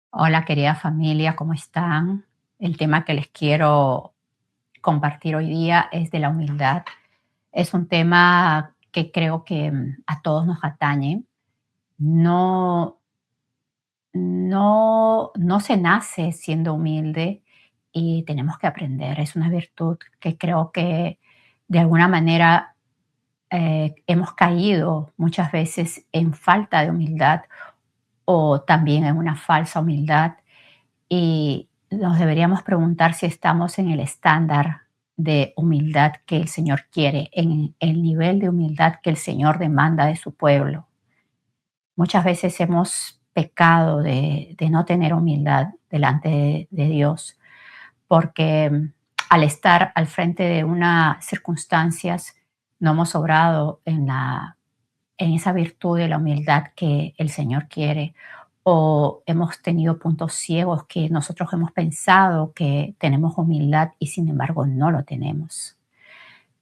Hola, querida familia, ¿cómo están? El tema que les quiero compartir hoy día es de la humildad. Es un tema que creo que a todos nos atañe. No, no se nace siendo humilde y tenemos que aprender. Es una virtud que creo que de alguna manera hemos caído muchas veces en falta de humildad o también en una falsa humildad. Y nos deberíamos preguntar si estamos en el estándar de humildad que el Señor quiere, en el nivel de humildad que el Señor demanda de su pueblo. Muchas veces hemos pecado de no tener humildad delante de Dios, porque al estar al frente de unas circunstancias no hemos obrado en esa virtud de la humildad que el Señor quiere, o hemos tenido puntos ciegos que nosotros hemos pensado que tenemos humildad y sin embargo no lo tenemos.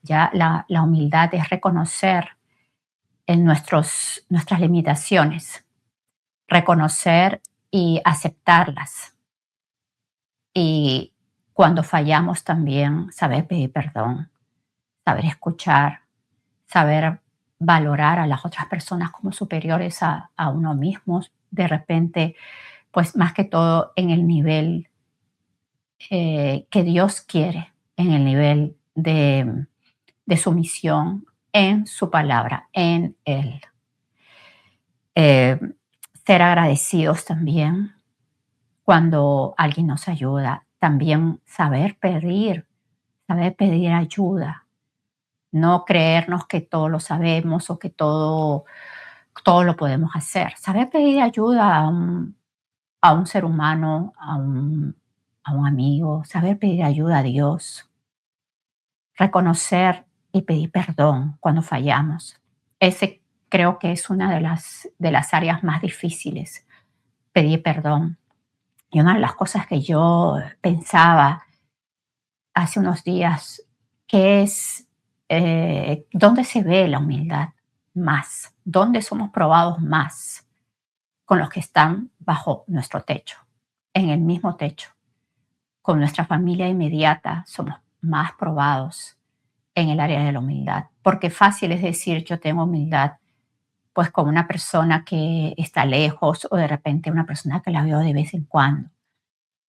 Ya la humildad es reconocer en nuestras limitaciones, reconocer y aceptarlas. Y cuando fallamos también saber pedir perdón, saber escuchar, saber valorar a las otras personas como superiores a uno mismo, de repente, pues más que todo en el nivel que Dios quiere, en el nivel de sumisión en su palabra, en Él. Eh, Ser agradecidos también cuando alguien nos ayuda, también saber pedir ayuda, no creernos que todo lo sabemos o que todo lo podemos hacer. Saber pedir ayuda a un ser humano, a un amigo, saber pedir ayuda a Dios, reconocer y pedir perdón cuando fallamos. Ese creo que es una de las áreas más difíciles, pedir perdón. Y una de las cosas que yo pensaba hace unos días, que es dónde se ve la humildad más, dónde somos probados más con los que están bajo nuestro techo, en el mismo techo. Con nuestra familia inmediata somos más probados en el área de la humildad, porque fácil es decir yo tengo humildad, pues con una persona que está lejos o de repente una persona que la veo de vez en cuando,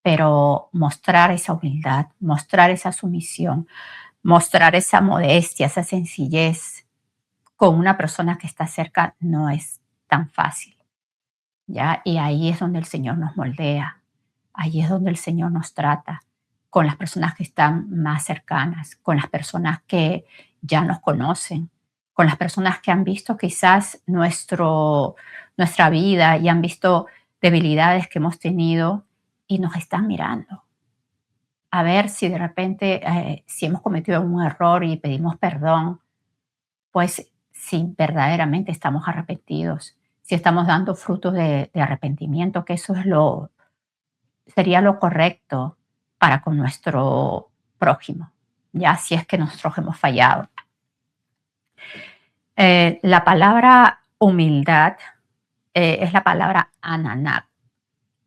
pero mostrar esa humildad, mostrar esa sumisión, mostrar esa modestia, esa sencillez con una persona que está cerca no es tan fácil, ¿ya? Y ahí es donde el Señor nos moldea, ahí es donde el Señor nos trata, con las personas que están más cercanas, con las personas que ya nos conocen, con las personas que han visto quizás nuestra vida y han visto debilidades que hemos tenido y nos están mirando. A ver si de repente, si hemos cometido algún error y pedimos perdón, pues si verdaderamente estamos arrepentidos, si estamos dando frutos de arrepentimiento, que eso es sería lo correcto para con nuestro prójimo, ya si es que nosotros hemos fallado. La palabra humildad es la palabra ananá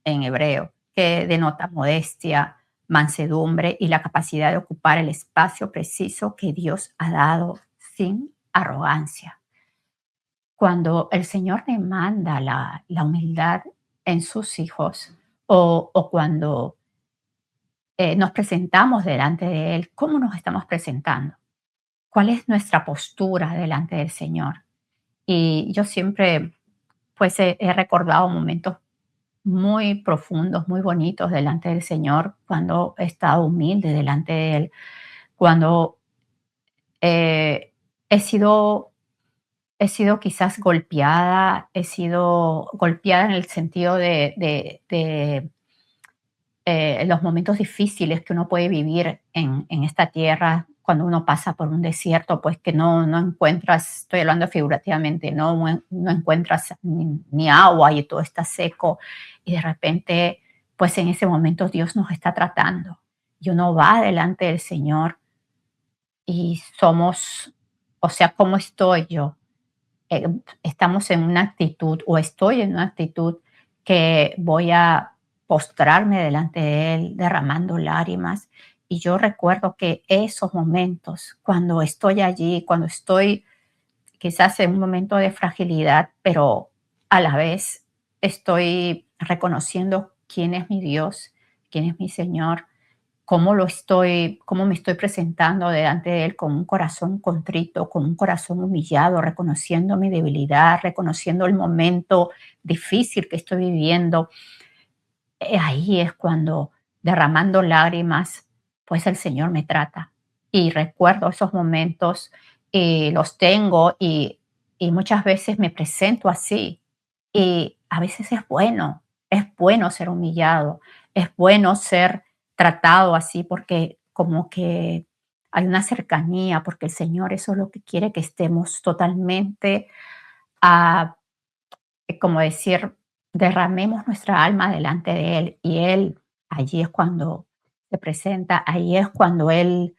en hebreo, que denota modestia, mansedumbre y la capacidad de ocupar el espacio preciso que Dios ha dado sin arrogancia. Cuando el Señor demanda la humildad en sus hijos o cuando nos presentamos delante de Él, ¿cómo nos estamos presentando? ¿Cuál es nuestra postura delante del Señor? Y yo siempre, pues, he recordado momentos muy profundos, muy bonitos delante del Señor, cuando he estado humilde delante de Él, cuando eh, he sido, he sido quizás golpeada, he sido golpeada en el sentido de los momentos difíciles que uno puede vivir en esta tierra cuando uno pasa por un desierto, pues que no encuentras, estoy hablando figurativamente, no encuentras ni agua y todo está seco y de repente, pues en ese momento Dios nos está tratando y uno va delante del Señor y somos, o sea, ¿cómo estoy yo? Estamos en una actitud o estoy en una actitud que voy a postrarme delante de Él, derramando lágrimas. Y yo recuerdo que esos momentos, cuando estoy allí, cuando estoy quizás en un momento de fragilidad, pero a la vez estoy reconociendo quién es mi Dios, quién es mi Señor, cómo me estoy presentando delante de Él con un corazón contrito, con un corazón humillado, reconociendo mi debilidad, reconociendo el momento difícil que estoy viviendo. Ahí es cuando, derramando lágrimas, pues el Señor me trata. Y recuerdo esos momentos y los tengo y muchas veces me presento así. Y a veces es bueno ser humillado, es bueno ser tratado así porque como que hay una cercanía, porque el Señor eso es lo que quiere, que estemos totalmente a como decir, derramemos nuestra alma delante de Él y Él, allí es cuando se presenta, ahí es cuando Él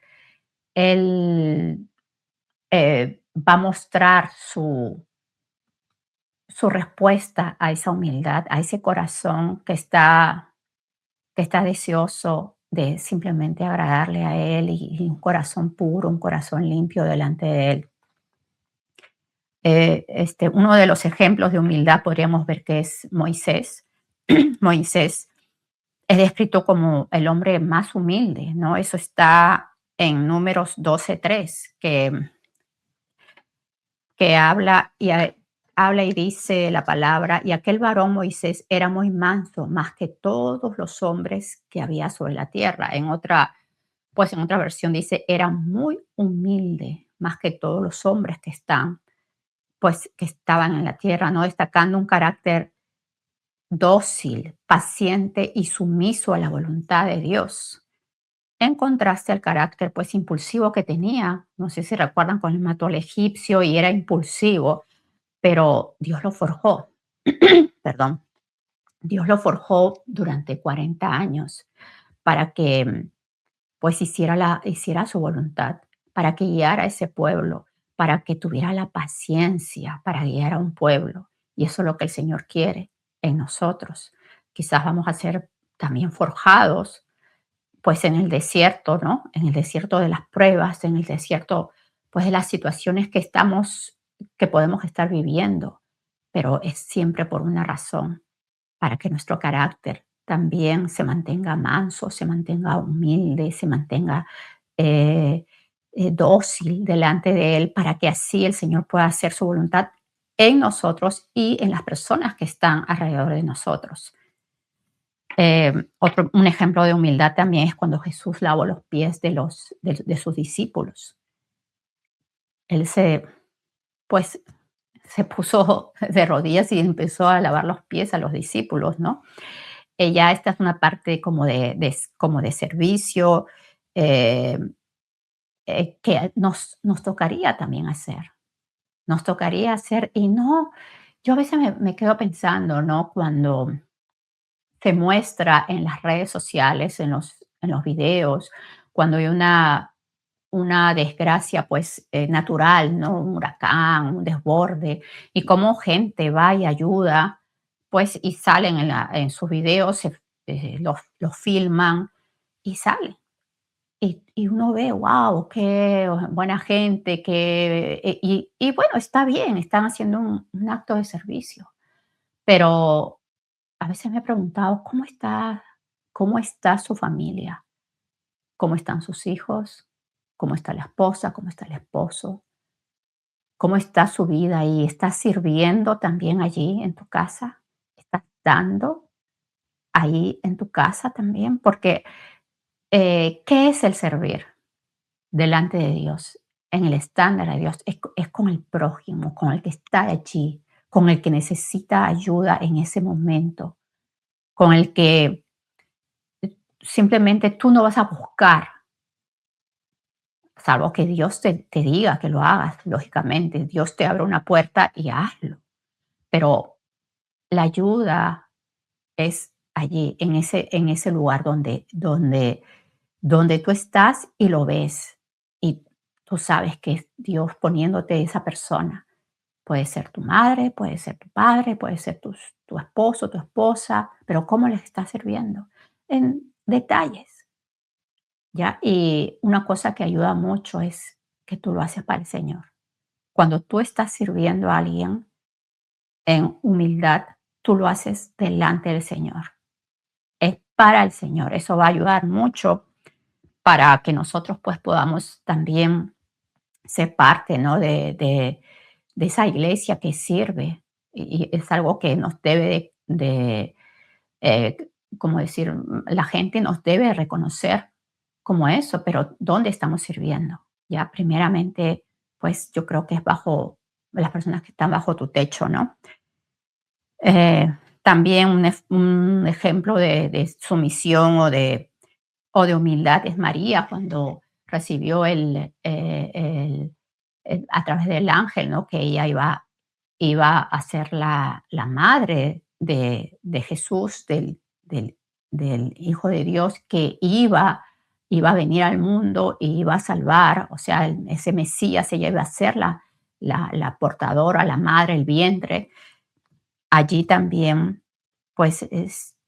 va a mostrar su respuesta a esa humildad, a ese corazón que está deseoso de simplemente agradarle a Él y un corazón puro, un corazón limpio delante de Él. Uno de los ejemplos de humildad podríamos ver que es Moisés. Moisés es descrito como el hombre más humilde, ¿no? Eso está en Números 12:3, que habla y dice la palabra, y aquel varón Moisés era muy manso, más que todos los hombres que había sobre la tierra. Pues en otra versión dice, era muy humilde, más que todos los hombres que estaban en la tierra, ¿no? Destacando un carácter dócil, paciente y sumiso a la voluntad de Dios. En contraste al carácter pues impulsivo que tenía, no sé si recuerdan cuando él mató al egipcio y era impulsivo, pero Dios lo forjó, perdón, Dios lo forjó durante 40 años para que pues hiciera su voluntad, para que guiara a ese pueblo, para que tuviera la paciencia para guiar a un pueblo. Y eso es lo que el Señor quiere en nosotros. Quizás vamos a ser también forjados pues en el desierto, ¿no? En el desierto de las pruebas, en el desierto, pues de las situaciones que podemos estar viviendo, pero es siempre por una razón, para que nuestro carácter también se mantenga manso, se mantenga humilde, se mantenga eh, dócil delante de Él, para que así el Señor pueda hacer su voluntad en nosotros y en las personas que están alrededor de nosotros. Un ejemplo de humildad también es cuando Jesús lavó los pies de sus discípulos. Él pues, se puso de rodillas y empezó a lavar los pies a los discípulos, ¿no? Ya esta es una parte como de servicio eh, que nos tocaría también hacer. Nos tocaría hacer y no, yo a veces me quedo pensando, ¿no? Cuando se muestra en las redes sociales, en los videos, cuando hay una desgracia pues natural, ¿no? Un huracán, un desborde, y cómo gente va y ayuda, pues y salen en sus videos, los filman y salen. Y uno ve, wow, qué buena gente, y bueno, está bien, están haciendo un acto de servicio, pero a veces me he preguntado, cómo está su familia? ¿Cómo están sus hijos? ¿Cómo está la esposa? ¿Cómo está el esposo? ¿Cómo está su vida ahí? ¿Estás sirviendo también allí en tu casa? ¿Estás dando ahí en tu casa también? Porque, ¿qué es el servir delante de Dios? En el estándar de Dios es con el prójimo, con el que está allí, con el que necesita ayuda en ese momento, con el que simplemente tú no vas a buscar, salvo que Dios te diga que lo hagas, lógicamente. Dios te abre una puerta y hazlo. Pero la ayuda es allí, en ese lugar donde tú estás y lo ves. Y tú sabes que es Dios poniéndote esa persona, Puede ser tu madre, puede ser tu padre, puede ser tu esposo, tu esposa, pero ¿cómo les estás sirviendo? En detalles, ¿ya? Y una cosa que ayuda mucho es que tú lo haces para el Señor. Cuando tú estás sirviendo a alguien en humildad, tú lo haces delante del Señor. Es para el Señor. Eso va a ayudar mucho para que nosotros pues podamos también ser parte, ¿no? De esa iglesia que sirve. Y es algo que nos debe eh, como decir, la gente nos debe reconocer como eso, pero ¿dónde estamos sirviendo? Ya, primeramente, pues yo creo que es bajo las personas que están bajo tu techo, ¿no? Eh, También un ejemplo de sumisión o de humildad es María cuando recibió a través del ángel, ¿no? Que ella iba a ser la madre de Jesús, del Hijo de Dios, que iba a venir al mundo y iba a salvar, o sea, ese Mesías, ella iba a ser la portadora, la madre, el vientre. Allí también, pues,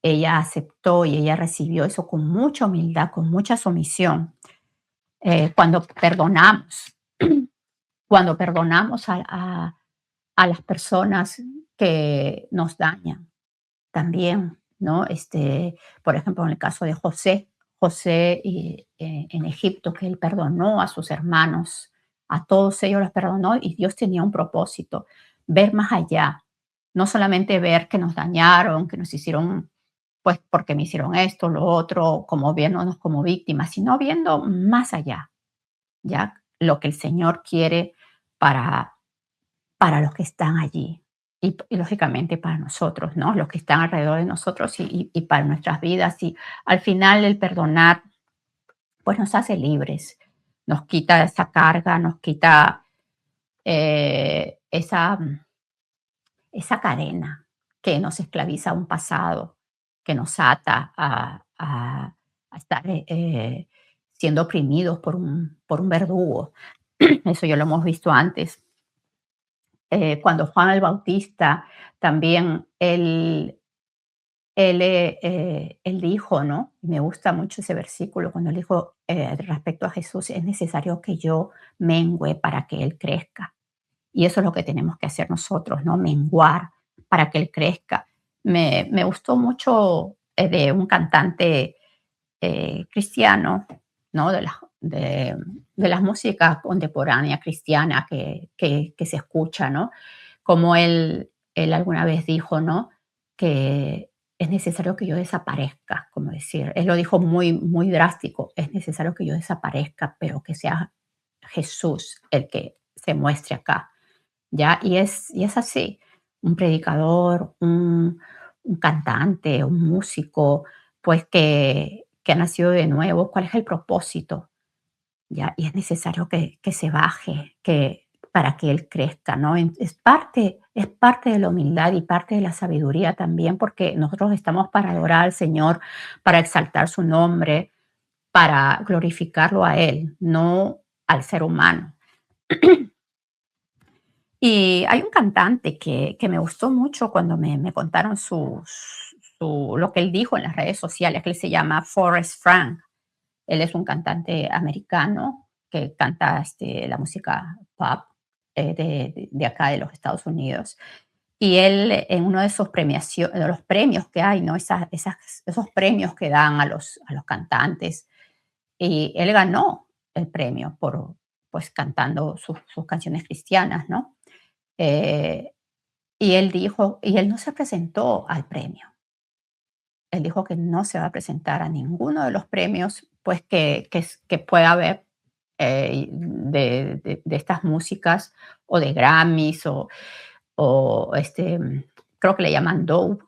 ella aceptó y ella recibió eso con mucha humildad, con mucha sumisión. Cuando perdonamos, cuando perdonamos a las personas que nos dañan también, ¿no? Por ejemplo, en el caso de José, José en Egipto, que él perdonó a sus hermanos, a todos ellos los perdonó y Dios tenía un propósito, ver más allá, no solamente ver que nos dañaron, que nos hicieron, pues porque me hicieron esto, lo otro, como viéndonos como víctimas, sino viendo más allá, ya lo que el Señor quiere para los que están allí y lógicamente para nosotros, ¿no? Los que están alrededor de nosotros y para nuestras vidas. Y al final el perdonar, pues nos hace libres, nos quita esa carga, nos quita esa cadena que nos esclaviza a un pasado, que nos ata a estar siendo oprimidos por un verdugo. Eso ya lo hemos visto antes. Cuando Juan el Bautista también él dijo, ¿no? Me gusta mucho ese versículo cuando él dijo respecto a Jesús, es necesario que yo mengüe para que él crezca. Y eso es lo que tenemos que hacer nosotros, ¿no? Menguar para que él crezca. Me gustó mucho de un cantante cristiano, ¿no? De las músicas contemporáneas cristianas que se escucha, ¿no? Como él alguna vez dijo, ¿no? Que es necesario que yo desaparezca, como decir, él lo dijo muy, muy drástico, es necesario que yo desaparezca, pero que sea Jesús el que se muestre acá, ¿ya? Y es así, un predicador, un cantante, un músico, pues que ha nacido de nuevo, ¿cuál es el propósito? ¿Ya? Y es necesario que se baje, para que él crezca, ¿no? Es parte de la humildad y parte de la sabiduría también, porque nosotros estamos para adorar al Señor, para exaltar su nombre, para glorificarlo a Él, no al ser humano. Y hay un cantante que me gustó mucho cuando me contaron lo que él dijo en las redes sociales, que él se llama Forrest Frank. Él es un cantante americano que canta la música pop de acá de los Estados Unidos. Y él en uno de de los premios que hay, ¿no? Esos premios que dan a los cantantes, y él ganó el premio por pues cantando sus canciones cristianas, ¿no? Eh, y él no se presentó al premio. Él dijo que no se va a presentar a ninguno de los premios, pues que pueda haber de estas músicas o de Grammys o creo que le llaman Dove,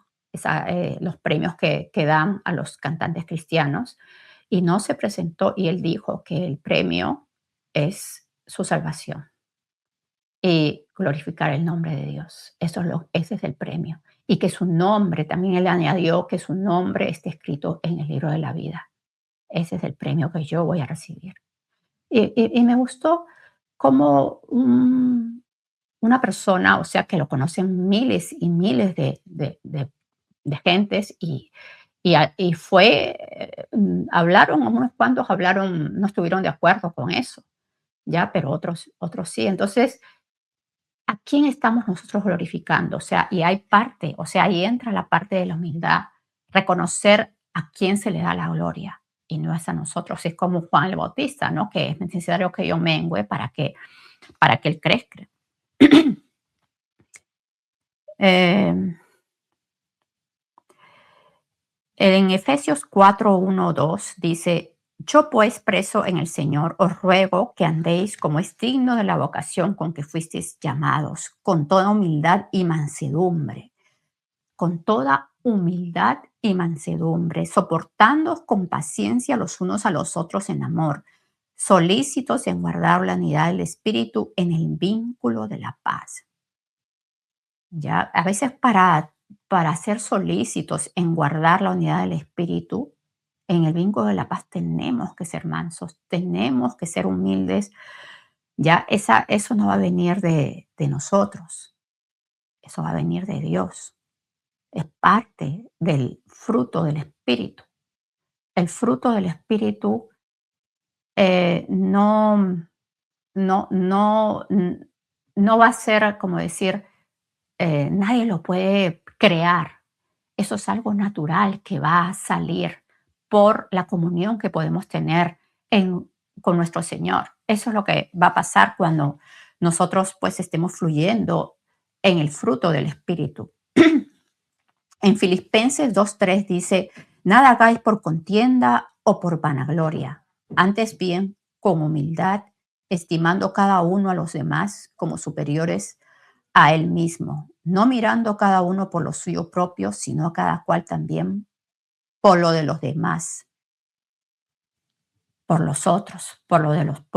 los premios que dan a los cantantes cristianos. Y no se presentó y él dijo que el premio es su salvación y glorificar el nombre de Dios. Ese es el premio. Y que su nombre, también él añadió que su nombre esté escrito en el libro de la vida. Ese es el premio que yo voy a recibir. Y me gustó como una persona, o sea, que lo conocen miles y miles de gentes y fue, hablaron, unos cuantos hablaron, no estuvieron de acuerdo con eso, ya, pero otros sí. Entonces, ¿a quién estamos nosotros glorificando? O sea, y hay parte, o sea, ahí entra la parte de la humildad, reconocer a quién se le da la gloria y no es a nosotros. Es como Juan el Bautista, ¿no? Que es necesario que yo mengüe para que él crezca. Eh, En Efesios 4, 1, 2 dice, yo pues preso en el Señor os ruego que andéis como es digno de la vocación con que fuisteis llamados, con toda humildad y mansedumbre, con toda humildad y mansedumbre, soportándoos con paciencia los unos a los otros en amor, solícitos en guardar la unidad del Espíritu en el vínculo de la paz. Ya, a veces para ser solícitos en guardar la unidad del espíritu, en el vínculo de la paz tenemos que ser mansos, tenemos que ser humildes. Ya eso no va a venir de nosotros, eso va a venir de Dios. Es parte del fruto del espíritu. El fruto del espíritu no, no va a ser como decir, nadie lo puede crear. Eso es algo natural que va a salir por la comunión que podemos tener con nuestro Señor. Eso es lo que va a pasar cuando nosotros pues estemos fluyendo en el fruto del Espíritu. En Filipenses 2:3 dice, nada hagáis por contienda o por vanagloria, antes bien con humildad, estimando cada uno a los demás como superiores a él mismo, no mirando cada uno por lo suyo propio, sino cada cual también por lo de los demás, por los otros, por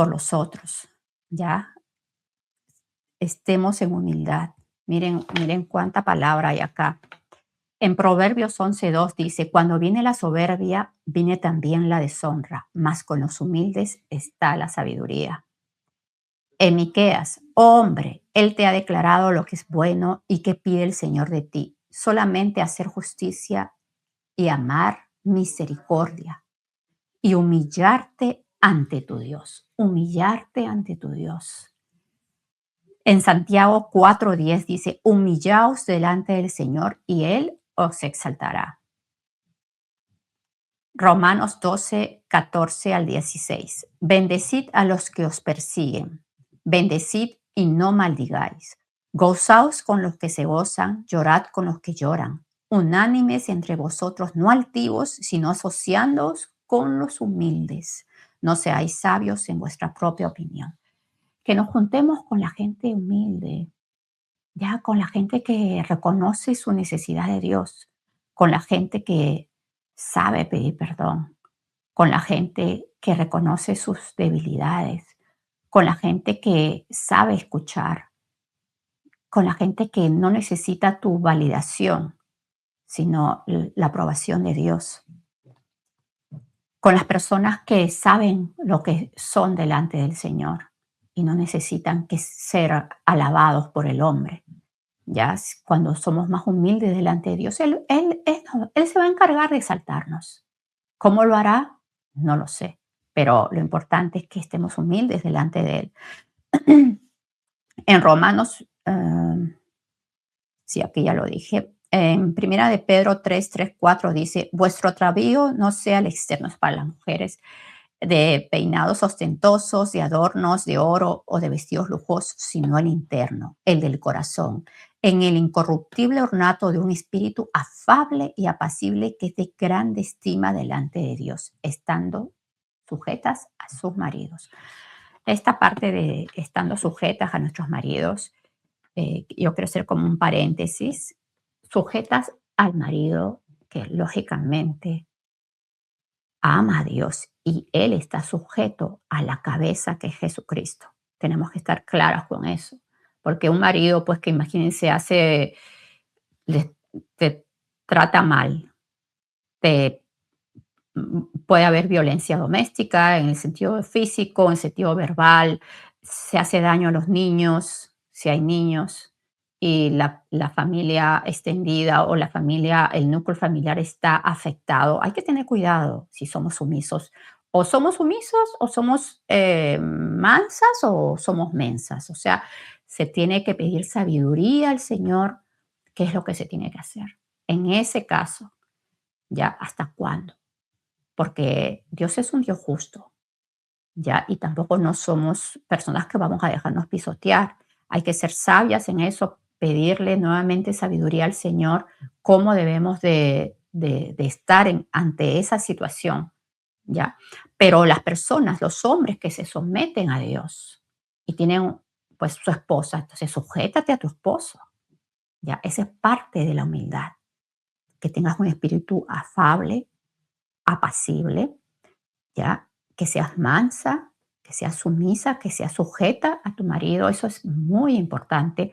los otros. Ya estemos en humildad. Miren cuánta palabra hay acá. En Proverbios 11:2 dice, cuando viene la soberbia, viene también la deshonra, mas con los humildes está la sabiduría. En Miqueas, oh hombre, él te ha declarado lo que es bueno y que pide el Señor de ti, solamente hacer justicia y amar misericordia y humillarte ante tu Dios, humillarte ante tu Dios. En Santiago 4:10 dice, humillaos delante del Señor y Él os exaltará. Romanos 12, 14 al 16. Bendecid a los que os persiguen, bendecid y no maldigáis. Gozaos con los que se gozan, llorad con los que lloran. Unánimes entre vosotros, no altivos, sino asociándoos con los humildes. No seáis sabios en vuestra propia opinión. Que nos juntemos con la gente humilde, ya con la gente que reconoce su necesidad de Dios, con la gente que sabe pedir perdón, con la gente que reconoce sus debilidades, con la gente que sabe escuchar, con la gente que no necesita tu validación, sino la aprobación de Dios, con las personas que saben lo que son delante del Señor y no necesitan que ser alabados por el hombre. Ya cuando somos más humildes delante de Dios, él se va a encargar de exaltarnos. ¿Cómo lo hará? No lo sé, pero lo importante es que estemos humildes delante de Él. En Romanos, sí, aquí ya lo dije, en Primera de Pedro 3:4 dice, vuestro atavío no sea el externo, es para las mujeres, de peinados ostentosos, de adornos de oro o de vestidos lujosos, sino el interno, el del corazón, en el incorruptible ornato de un espíritu afable y apacible que es de grande estima delante de Dios, estando sujetas a sus maridos. Esta parte de estando sujetas a nuestros maridos, yo quiero hacer como un paréntesis, sujetas al marido que lógicamente ama a Dios y Él está sujeto a la cabeza que es Jesucristo. Tenemos que estar claras con eso, porque un marido, pues que imagínense, te trata mal, te, puede haber violencia doméstica en el sentido físico, en el sentido verbal, se hace daño a los niños, si hay niños y la familia extendida o la familia, el núcleo familiar está afectado, hay que tener cuidado si somos sumisos. O somos sumisos o somos mansas o somos mensas. O sea, se tiene que pedir sabiduría al Señor, qué es lo que se tiene que hacer. En ese caso, ¿ya hasta cuándo? Porque Dios es un Dios justo, ¿ya? Y tampoco no somos personas que vamos a dejarnos pisotear. Hay que ser sabias en eso, pedirle nuevamente sabiduría al Señor, cómo debemos de estar ante esa situación, ¿ya? Pero las personas, los hombres que se someten a Dios y tienen pues su esposa, entonces sujétate a tu esposo, ¿ya? Esa es parte de la humildad, que tengas un espíritu afable, apacible, ¿ya? Que seas mansa, que seas sumisa, que seas sujeta a tu marido, eso es muy importante.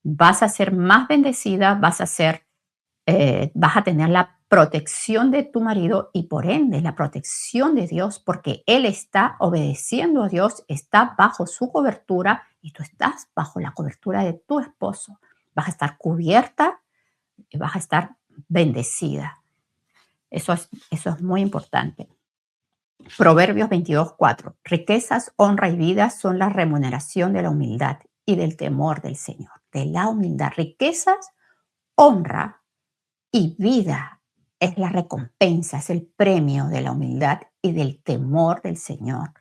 Vas a ser más bendecida, vas a tener la protección de tu marido y por ende la protección de Dios, porque él está obedeciendo a Dios, está bajo su cobertura y tú estás bajo la cobertura de tu esposo. Vas a estar cubierta y vas a estar bendecida. Eso es muy importante. Proverbios 22:4. Riquezas, honra y vida son la remuneración de la humildad y del temor del Señor. De la humildad, riquezas, honra y vida es la recompensa, es el premio de la humildad y del temor del Señor.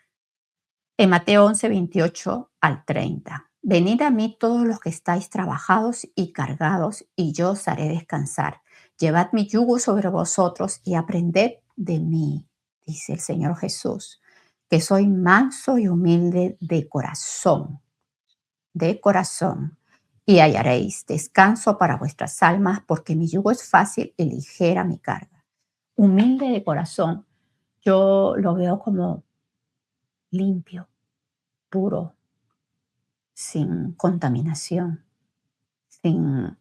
En Mateo 11:28 al 30. Venid a mí todos los que estáis trabajados y cargados, y yo os haré descansar. Llevad mi yugo sobre vosotros y aprended de mí, dice el Señor Jesús, que soy manso y humilde de corazón, y hallaréis descanso para vuestras almas, porque mi yugo es fácil y ligera mi carga. Humilde de corazón, yo lo veo como limpio, puro, sin contaminación, sin,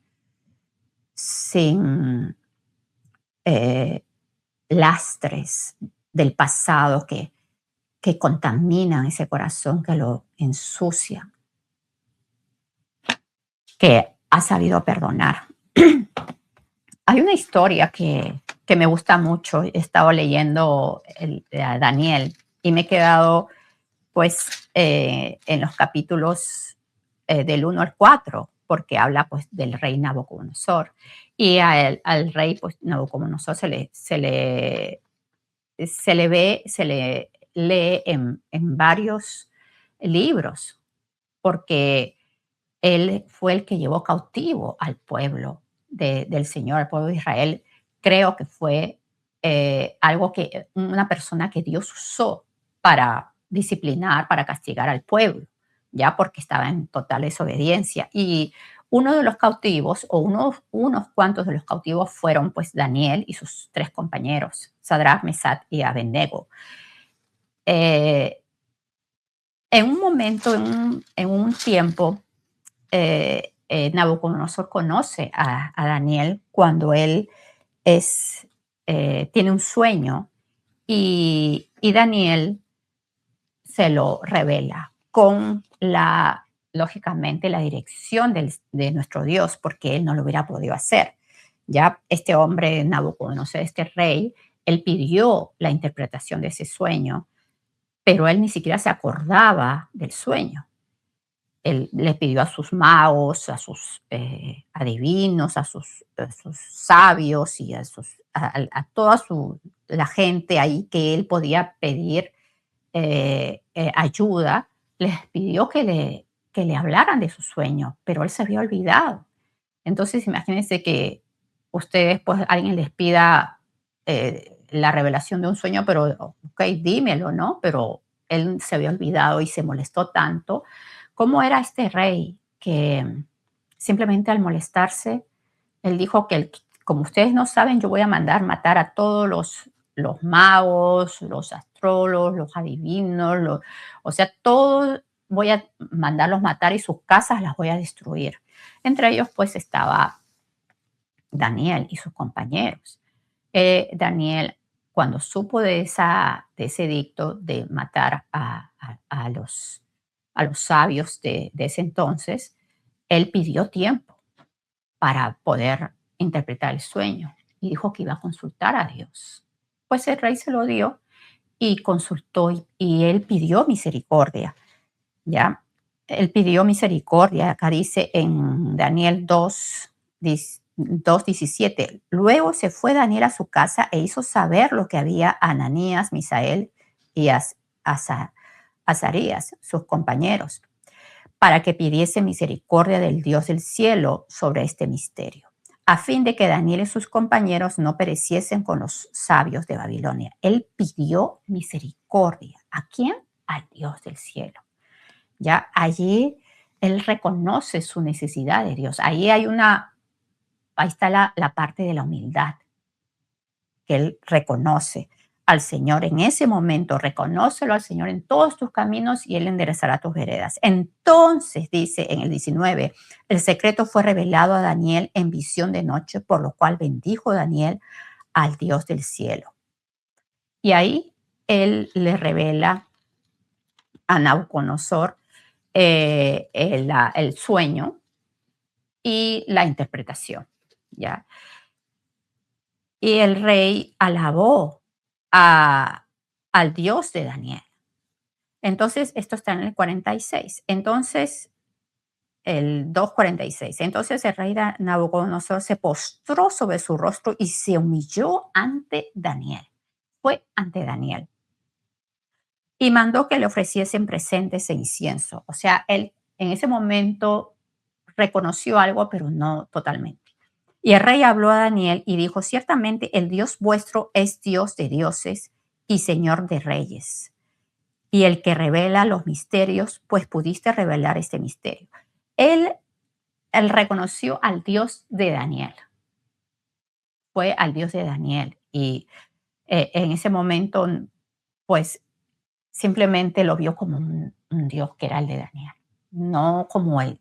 sin eh, lastres del pasado que contaminan ese corazón, que lo ensucian, que ha sabido perdonar. Hay una historia que me gusta mucho. He estado leyendo a Daniel y me he quedado pues en los capítulos del 1 al 4 porque habla pues del rey Nabucodonosor. Y al rey pues Nabucodonosor se le lee en varios libros, porque él fue el que llevó cautivo al pueblo del Señor, al pueblo de Israel. Creo que fue algo que una persona que Dios usó para disciplinar, para castigar al pueblo, ya porque estaba en total desobediencia. Y uno de los cautivos, o unos cuantos de los cautivos, fueron pues Daniel y sus tres compañeros, Sadrach, Mesach y Abednego. Eh, en un momento, en un tiempo, Nabucodonosor conoce a Daniel cuando él tiene un sueño y Daniel se lo revela con lógicamente, la dirección de nuestro Dios, porque él no lo hubiera podido hacer. Ya este hombre, Nabucodonosor, este rey, él pidió la interpretación de ese sueño, pero él ni siquiera se acordaba del sueño. Él le pidió a sus magos, a sus adivinos, a sus sabios y a toda la gente ahí que él podía pedir ayuda, les pidió que le hablaran de su sueño, pero él se había olvidado. Entonces, imagínense que ustedes, pues, alguien les pida la revelación de un sueño, pero, ok, dímelo, ¿no? Pero él se había olvidado y se molestó tanto. ¿Cómo era este rey que simplemente al molestarse, él dijo que, como ustedes no saben, yo voy a mandar matar a todos los magos, los astrólogos, los adivinos, o sea, todos voy a mandarlos matar y sus casas las voy a destruir. Entre ellos, pues, estaba Daniel y sus compañeros. Daniel, cuando supo de ese edicto de matar a los sabios de ese entonces, él pidió tiempo para poder interpretar el sueño y dijo que iba a consultar a Dios. Pues el rey se lo dio y consultó y él pidió misericordia, ¿ya? Él pidió misericordia, acá dice en Daniel 2:17. Luego se fue Daniel a su casa e hizo saber lo que había a Ananías, Misael y Azarías, sus compañeros, para que pidiese misericordia del Dios del cielo sobre este misterio, a fin de que Daniel y sus compañeros no pereciesen con los sabios de Babilonia. Él pidió misericordia. ¿A quién? Al Dios del cielo. Ya allí él reconoce su necesidad de Dios. Ahí está la parte de la humildad, que él reconoce al Señor en ese momento, reconócelo al Señor en todos tus caminos y Él enderezará tus veredas. Entonces, dice en el 19, el secreto fue revelado a Daniel en visión de noche, por lo cual bendijo Daniel al Dios del cielo. Y ahí Él le revela a Nabucodonosor el sueño y la interpretación, ¿ya? Y el rey alabó al Dios de Daniel. Entonces, esto está en el 46. Entonces, el 2:46. Entonces el rey Nabucodonosor se postró sobre su rostro y se humilló ante Daniel. Fue ante Daniel. Y mandó que le ofreciesen presentes e incienso. O sea, él en ese momento reconoció algo, pero no totalmente. Y el rey habló a Daniel y dijo, ciertamente el Dios vuestro es Dios de dioses y Señor de reyes, y el que revela los misterios, pues pudiste revelar este misterio. Él, él reconoció al Dios de Daniel, fue al Dios de Daniel, y en ese momento, pues simplemente lo vio como un Dios que era el de Daniel, no como el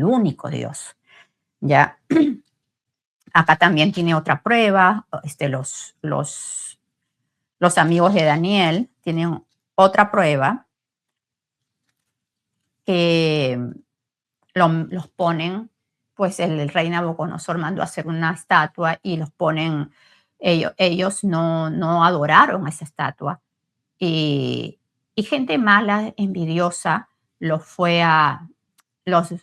único Dios. Ya acá también tiene otra prueba, los amigos de Daniel tienen otra prueba que los ponen, pues el rey Nabucodonosor mandó a hacer una estatua y los ponen, ellos no adoraron a esa estatua y gente mala, envidiosa, los fue a, los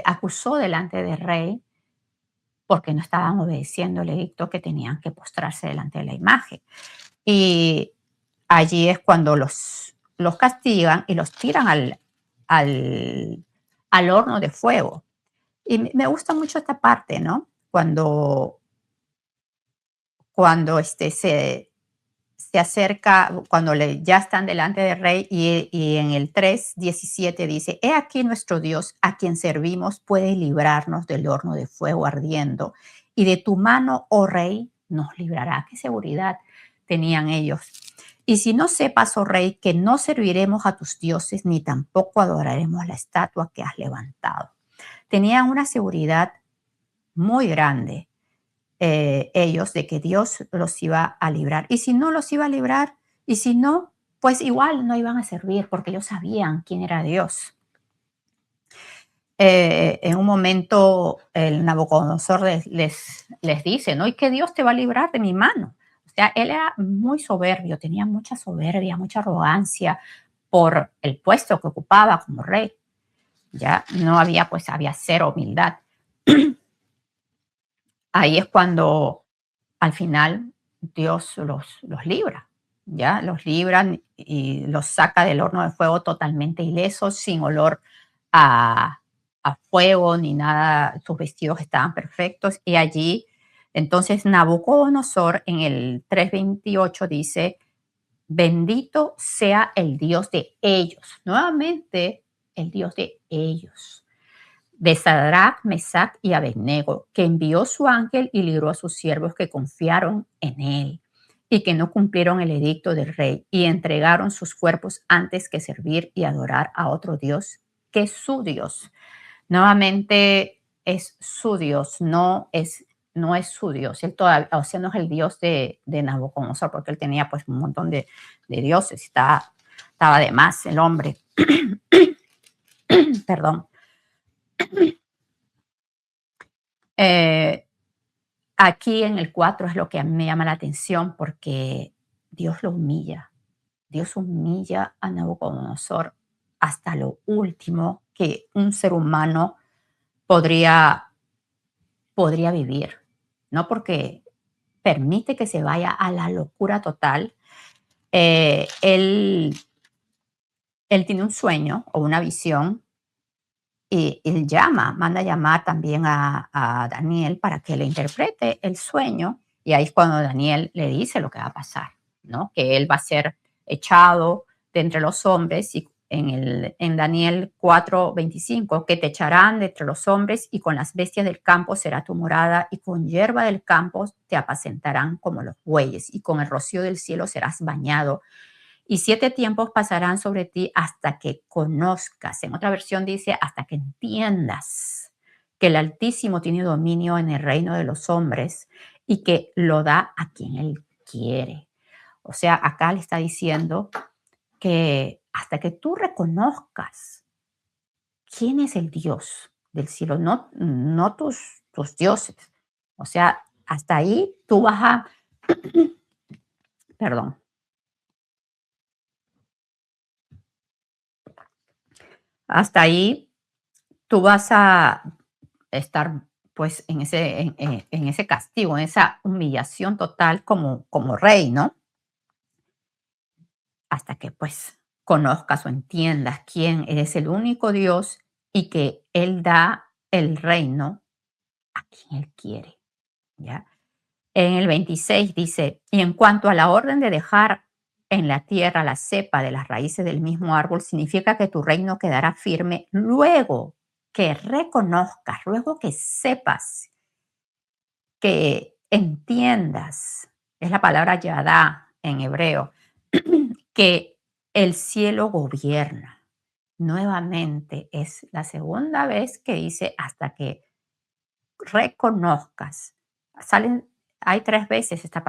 acusó delante del rey porque no estaban obedeciendo el edicto que tenían que postrarse delante de la imagen. Y allí es cuando los castigan y los tiran al horno de fuego. Y me gusta mucho esta parte, ¿no? Cuando se acerca, cuando ya están delante del rey y en el 3:17 dice, he aquí nuestro Dios a quien servimos puede librarnos del horno de fuego ardiendo y de tu mano, oh rey, nos librará. Qué seguridad tenían ellos. Y si no sepas, oh rey, que no serviremos a tus dioses ni tampoco adoraremos la estatua que has levantado. Tenían una seguridad muy grande ellos de que Dios los iba a librar. Y si no los iba a librar, y si no, pues igual no iban a servir porque ellos sabían quién era Dios. En un momento el Nabucodonosor les dice, ¿no? Y que Dios te va a librar de mi mano. O sea, él era muy soberbio, tenía mucha soberbia, mucha arrogancia por el puesto que ocupaba como rey. Ya no había, pues había cero humildad. Ahí es cuando al final Dios los libra, ¿ya? Los libran y los saca del horno de fuego totalmente ilesos, sin olor a, a fuego ni nada. Sus vestidos estaban perfectos y allí, entonces Nabucodonosor en el 3:28 dice, bendito sea el Dios de ellos. Nuevamente, el Dios de ellos de Sadrach, Mesach y Abednego, que envió su ángel y libró a sus siervos que confiaron en él y que no cumplieron el edicto del rey y entregaron sus cuerpos antes que servir y adorar a otro Dios que es su Dios. Nuevamente es su Dios, no es su Dios. Él todavía, o sea, no es el Dios de Nabucodonosor, porque él tenía pues un montón de dioses, estaba de más el hombre. Perdón. Eh, Aquí en el 4 es lo que a mí me llama la atención porque Dios lo humilla. Dios humilla a Nabucodonosor hasta lo último que un ser humano podría, podría vivir, ¿no? Porque permite que se vaya a la locura total. Él tiene un sueño o una visión y él manda llamar también a Daniel para que le interprete el sueño. Y ahí es cuando Daniel le dice lo que va a pasar, ¿no? Que él va a ser echado de entre los hombres y en Daniel 4:25, que te echarán de entre los hombres y con las bestias del campo será tu morada y con hierba del campo te apacentarán como los bueyes y con el rocío del cielo serás bañado y 7 tiempos pasarán sobre ti hasta que conozcas. En otra versión dice, hasta que entiendas que el Altísimo tiene dominio en el reino de los hombres y que lo da a quien él quiere. O sea, acá le está diciendo que hasta que tú reconozcas quién es el Dios del cielo, no tus dioses. O sea, hasta ahí tú vas a, perdón, hasta ahí tú vas a estar pues en ese castigo, en esa humillación total como rey, ¿no? Hasta que pues conozcas o entiendas quién es el único Dios y que Él da el reino a quien Él quiere, ¿ya? En el 26 dice, y en cuanto a la orden de dejar en la tierra la cepa de las raíces del mismo árbol, significa que tu reino quedará firme luego que reconozcas, luego que sepas, que entiendas, es la palabra yadá en hebreo, que el cielo gobierna. Nuevamente es la segunda vez que dice hasta que reconozcas. Salen, hay 3 veces está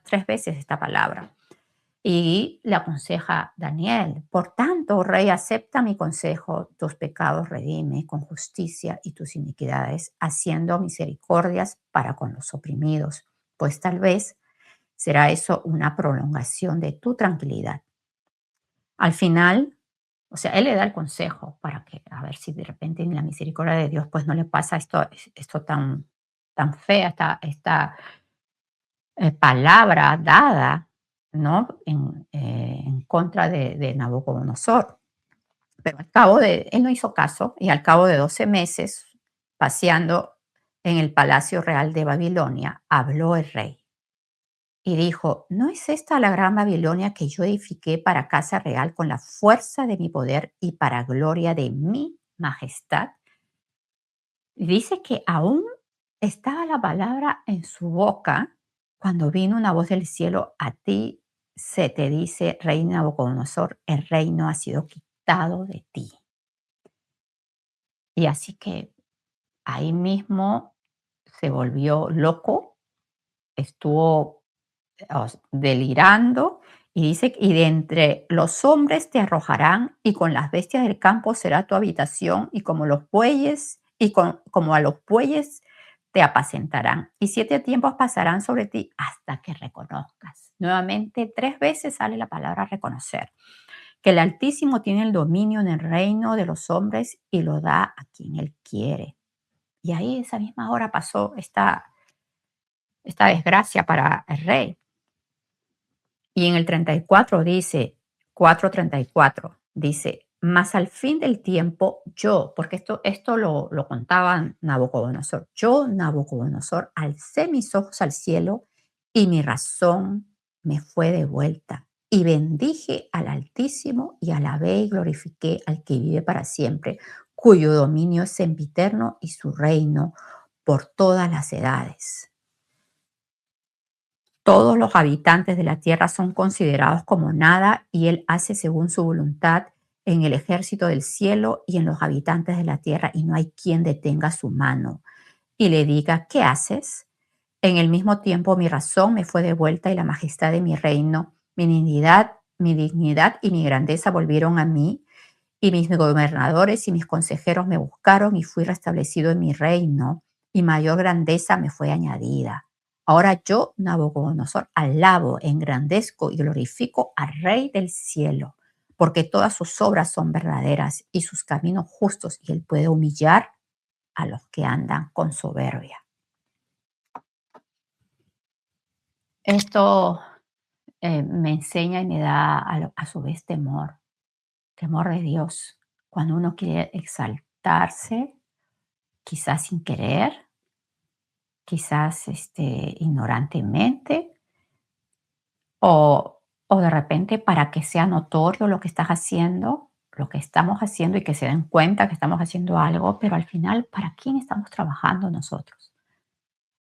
3 veces esta palabra. Y le aconseja Daniel, por tanto, rey, acepta mi consejo, tus pecados redime con justicia y tus iniquidades, haciendo misericordias para con los oprimidos, pues tal vez será eso una prolongación de tu tranquilidad. Al final, o sea, él le da el consejo para que, a ver si de repente en la misericordia de Dios, pues no le pasa esto tan fea, esta palabra dada, ¿no? En contra de Nabucodonosor. Pero él no hizo caso y al cabo de 12 meses, paseando en el palacio real de Babilonia, habló el rey y dijo, ¿no es esta la gran Babilonia que yo edifiqué para casa real con la fuerza de mi poder y para gloria de mi majestad? Y dice que aún estaba la palabra en su boca cuando vino una voz del cielo, a ti se te dice, reina Nabucodonosor, el reino ha sido quitado de ti. Y así que ahí mismo se volvió loco, estuvo delirando y dice, y de entre los hombres te arrojarán y con las bestias del campo será tu habitación y como los bueyes como a los bueyes te apacentarán y 7 tiempos pasarán sobre ti hasta que reconozcas. Nuevamente 3 veces sale la palabra reconocer, que el Altísimo tiene el dominio en el reino de los hombres y lo da a quien él quiere. Y ahí esa misma hora pasó esta desgracia para el rey. Y en el 34 dice, 4:34, dice, mas al fin del tiempo yo, porque esto lo contaba Nabucodonosor, yo, Nabucodonosor, alcé mis ojos al cielo y mi razón me fue devuelta. Y bendije al Altísimo y alabé y glorifiqué al que vive para siempre, cuyo dominio es sempiterno y su reino por todas las edades. Todos los habitantes de la tierra son considerados como nada y Él hace según su voluntad en el ejército del cielo y en los habitantes de la tierra y no hay quien detenga su mano y le diga, ¿qué haces? En el mismo tiempo mi razón me fue devuelta y la majestad de mi reino, mi dignidad y mi grandeza volvieron a mí Y mis gobernadores y mis consejeros me buscaron y fui restablecido en mi reino, y mayor grandeza me fue añadida. Ahora yo, Nabucodonosor, alabo, engrandezco y glorifico al Rey del cielo, porque todas sus obras son verdaderas y sus caminos justos, y él puede humillar a los que andan con soberbia. Esto me enseña y me da a su vez temor, temor de Dios. Cuando uno quiere exaltarse, quizás sin querer, quizás ignorantemente, o, o de repente para que sea notorio lo que estás haciendo, lo que estamos haciendo y que se den cuenta que estamos haciendo algo, pero al final, ¿para quién estamos trabajando nosotros?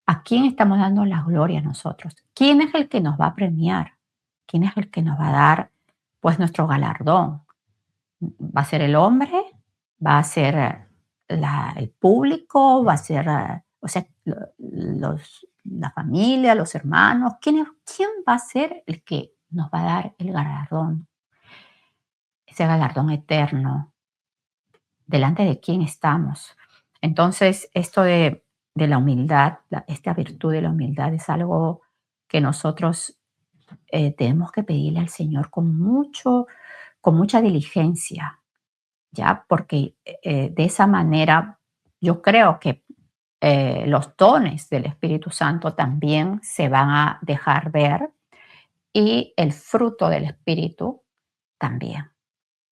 ¿A quién estamos dando la gloria nosotros? ¿Quién es el que nos va a premiar? ¿Quién es el que nos va a dar pues nuestro galardón? ¿Va a ser el hombre? ¿Va a ser el público? ¿Va a ser, o sea, la familia, los hermanos? ¿Quién va a ser el que nos va a dar el galardón? Ese galardón eterno. ¿Delante de quién estamos? Entonces, esto de la humildad, esta virtud de la humildad es algo que nosotros tenemos que pedirle al Señor con mucha diligencia, ¿ya? Porque de esa manera yo creo que los dones del Espíritu Santo también se van a dejar ver y el fruto del Espíritu también,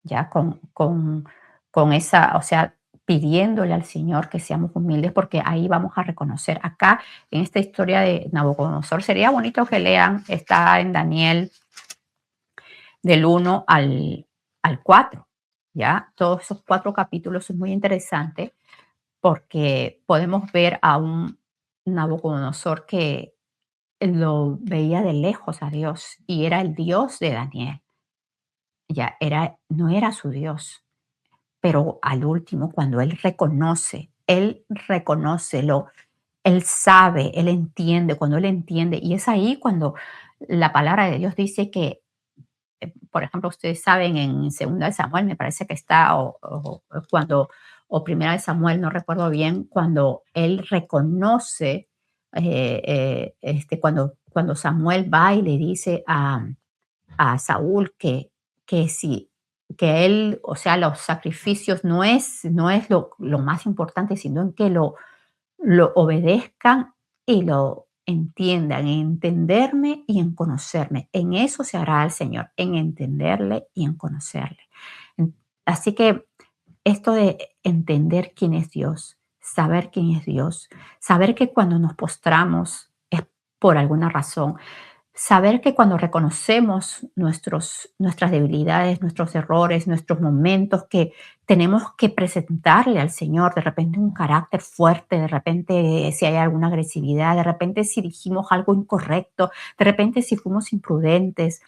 ¿ya? Con esa, o sea, pidiéndole al Señor que seamos humildes, porque ahí vamos a reconocer. Acá, en esta historia de Nabucodonosor, sería bonito que lean, está en Daniel del 1 al 4, ¿ya? Todos esos 4 capítulos son muy interesantes porque podemos ver a un Nabucodonosor que lo veía de lejos a Dios y era el Dios de Daniel, ya no era su Dios, pero al último, cuando él reconoce, él sabe, él entiende, cuando él entiende, y es ahí cuando la palabra de Dios dice que por ejemplo, ustedes saben en Segunda de Samuel, me parece que está, o cuando, o Primera de Samuel, no recuerdo bien, cuando él reconoce, cuando Samuel va y le dice a Saúl que si, que él, o sea, los sacrificios no es lo más importante, sino en que lo obedezcan y lo entiendan, en entenderme y en conocerme. En eso se hará el Señor, en entenderle y en conocerle. Así que esto de entender quién es Dios, saber quién es Dios, saber que cuando nos postramos es por alguna razón, saber que cuando reconocemos nuestras debilidades, nuestros errores, nuestros momentos, que tenemos que presentarle al Señor de repente un carácter fuerte, de repente si hay alguna agresividad, de repente si dijimos algo incorrecto, de repente si fuimos imprudentes,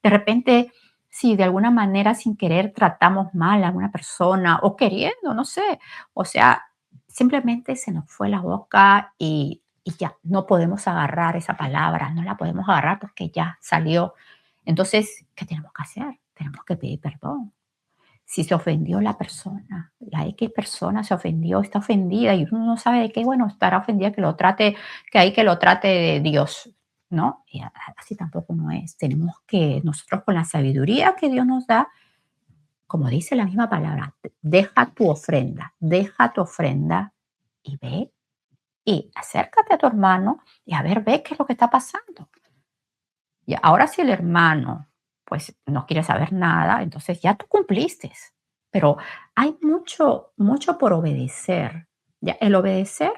de repente si de alguna manera sin querer tratamos mal a alguna persona o queriendo, no sé, o sea, simplemente se nos fue la boca y ya, no podemos agarrar esa palabra, no la podemos agarrar porque ya salió. Entonces, ¿qué tenemos que hacer? Tenemos que pedir perdón. Si se ofendió la persona, la X persona se ofendió, está ofendida y uno no sabe de qué, bueno, estará ofendida que lo trate de Dios, ¿no? Y así tampoco no es. Tenemos que nosotros con la sabiduría que Dios nos da, como dice la misma palabra, deja tu ofrenda y ve y acércate a tu hermano y a ver, ve qué es lo que está pasando. Y ahora si el hermano pues no quiere saber nada, entonces ya tú cumpliste. Pero hay mucho por obedecer. Ya, el obedecer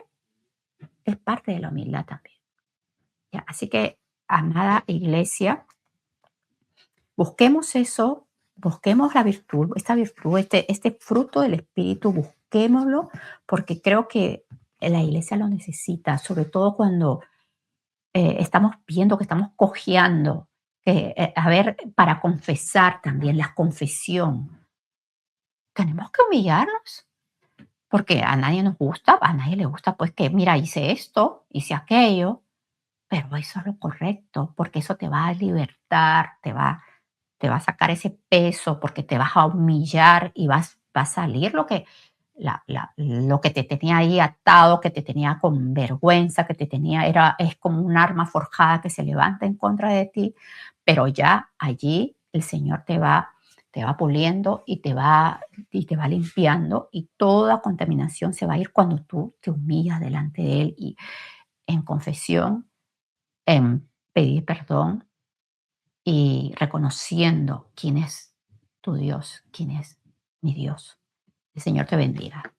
es parte de la humildad también. Ya, así que, amada iglesia, busquemos eso, busquemos la virtud, esta virtud, este fruto del Espíritu, busquémoslo, porque creo que la iglesia lo necesita, sobre todo cuando estamos viendo que estamos cojeando, a ver, para confesar también, la confesión. Tenemos que humillarnos, porque a nadie nos gusta, a nadie le gusta, pues que, mira, hice esto, hice aquello, pero eso es lo correcto, porque eso te va a libertar, te va. te va a sacar ese peso, porque te vas a humillar y va a salir lo que te tenía ahí atado, que te tenía con vergüenza, que te tenía, es como un arma forjada que se levanta en contra de ti, pero ya allí el Señor te va puliendo y te va limpiando y toda contaminación se va a ir cuando tú te humillas delante de Él y en confesión, en pedir perdón y reconociendo quién es tu Dios, quién es mi Dios. El Señor te bendiga.